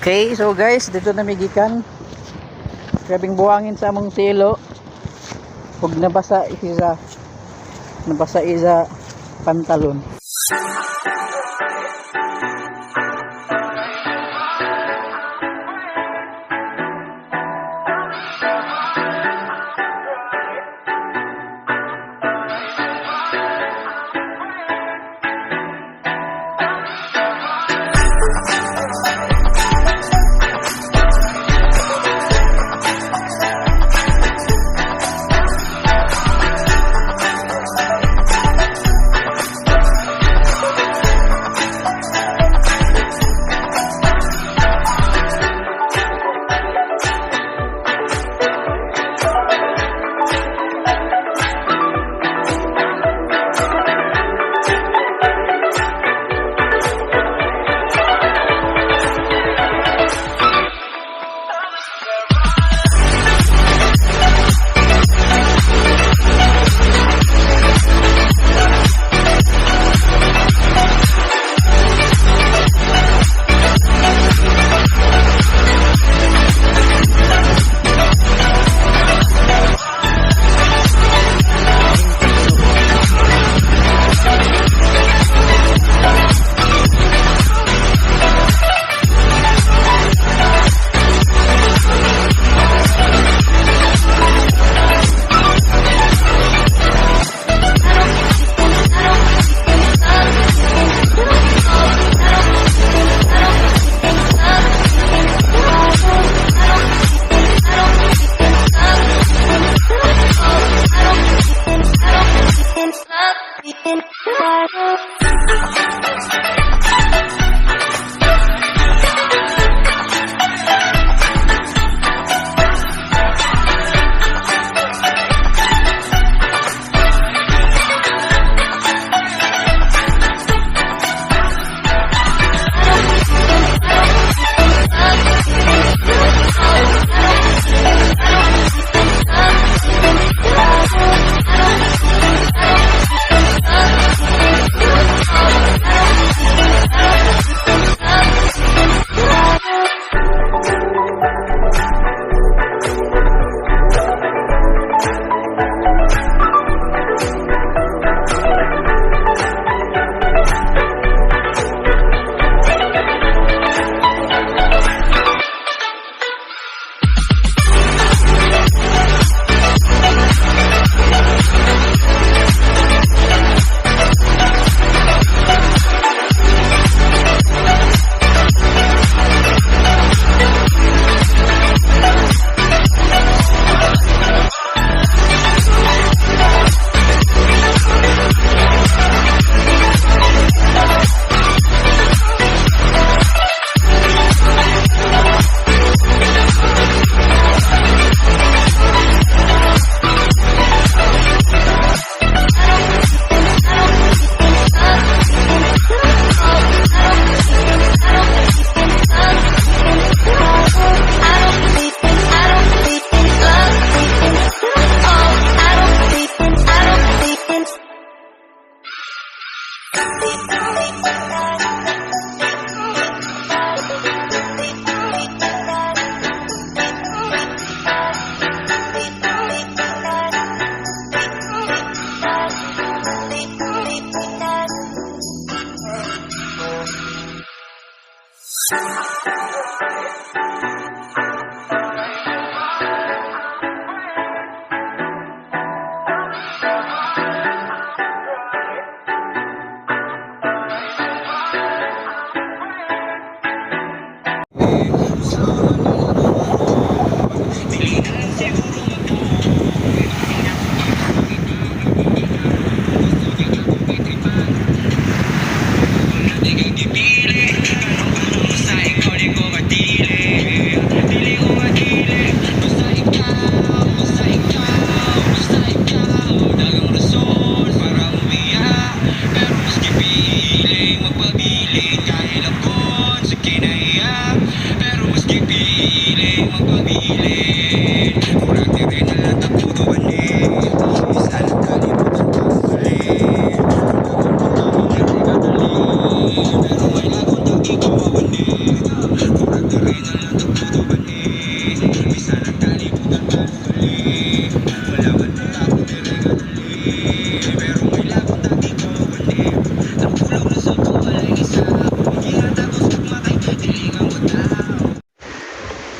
Okay, so guys, dito na migikan. Grabing buhangin sa among silo. Huwag nabasa isa pantalon.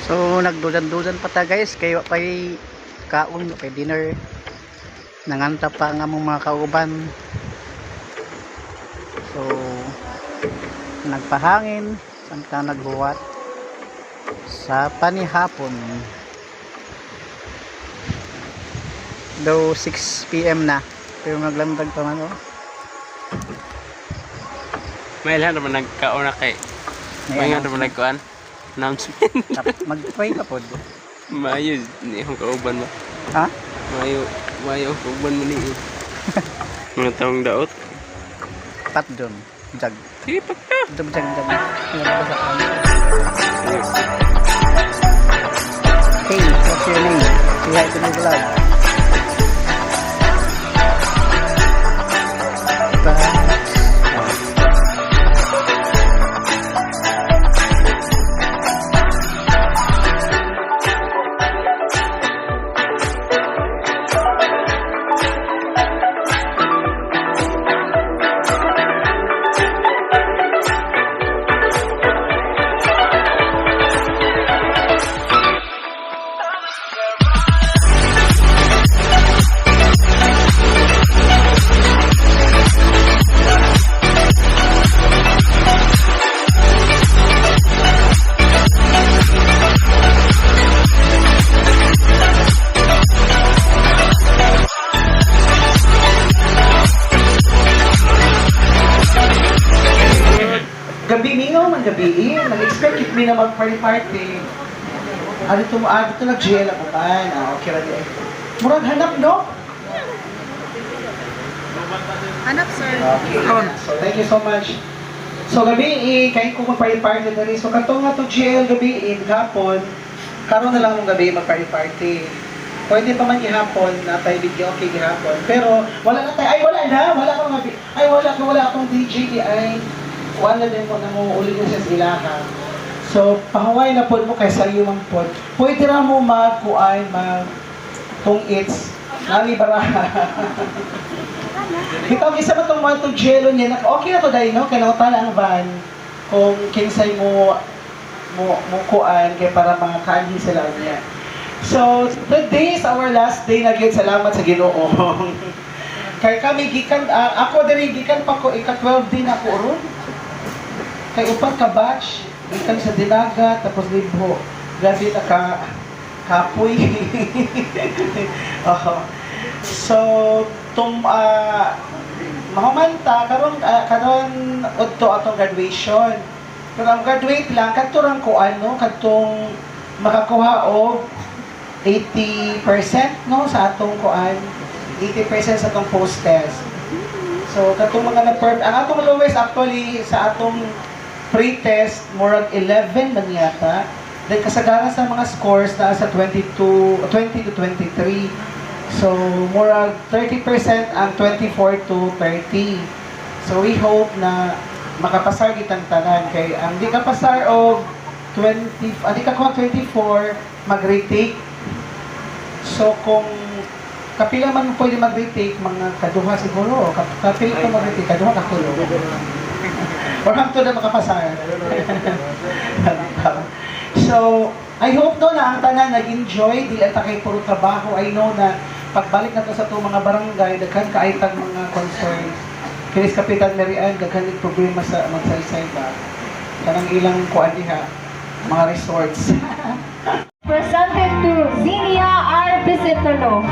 So nagdudan-dudan pa ta guys, kayo pay kaon, pay dinner. Nanganta pa ang among mga kauban. So nagpahangin samtang nagbuwat sa panihapon. Though 6 PM na, pero naglamdag pa man oh. May ilan naman nagkauna kay. May nga naman nagkuhan. Announcement. Mag-pray ka po. Mayo, ni akong kauban mo. Ha? Mayo, kauban mo ni. Mga taong daot. Pat doon. Jag. Sige, pagka. Jag. Hey, what's your name? Say hi to my vlog. Gabi mingaw man gabi, nag-expect it me na mag-party-party. Dito nag-GL ako kan. Okay ra di. Murag hanap no? Hanap, sir. Okay. So thank you so much. So gabi kay ko mag-party-party dali. So katong nga to GL gabi gapon, karon na lang mong gabi mag-party-party. Pwede pa man gihapon na tayo video okay gihapon. Pero wala na tayo. Ay wala na, wala akong gabi. Ay wala akong DJ di ay wala din po na mo uli siya sa ilaha. So, pahuway na po mo kay sa iyong pod. Pwede na mo magkuay, kung it's nalibara. Ito, isa ba itong mga itong jello niya, okay na to dahil, no? Kaya nakutala ang van, kung kinsay mo kuan, kaya para mga kanhi sila niya. So, today is our last day na gyud. Salamat sa Ginoo. Kaya kami gikan, ako din gikan pa ko, ika-12 din ako ron. Kay upat ka batch, gikan sa Dinagat, tapos Libho. Grabe na kapoy. So, mahumanta, karon udto atong graduation. Pero ang graduate lang, kadto ko kadtong makakuha og 80% no sa atong kuan, 80% sa atong post-test. So, katong mga ang atong lowest actually sa atong pre-test, murag 11 man yata. Then kasagaran sa mga scores na sa 20 to 23. So, murag 30% ang 24 to 30. So, we hope na makapasar kitang tanan. Kay ang di ka pasar o 20, di ka kuha 24, mag-retake. So, kung kapila man pwede mag-retake, mga kaduha siguro. Kapila ka mag-retake, kaduha ka kulo. Or hangto na makapasar. So, I hope no na ang tanan nag-enjoy, di ata kay puro trabaho. I know na pagbalik na to sa itong mga barangay, daghan kaaytang mga concerns. Kinis Kapitan Marian, daghan yung problema sa magsaysay ba. Kanang ilang kuan diha, mga resorts. Presented to Zinia R. Visitolo.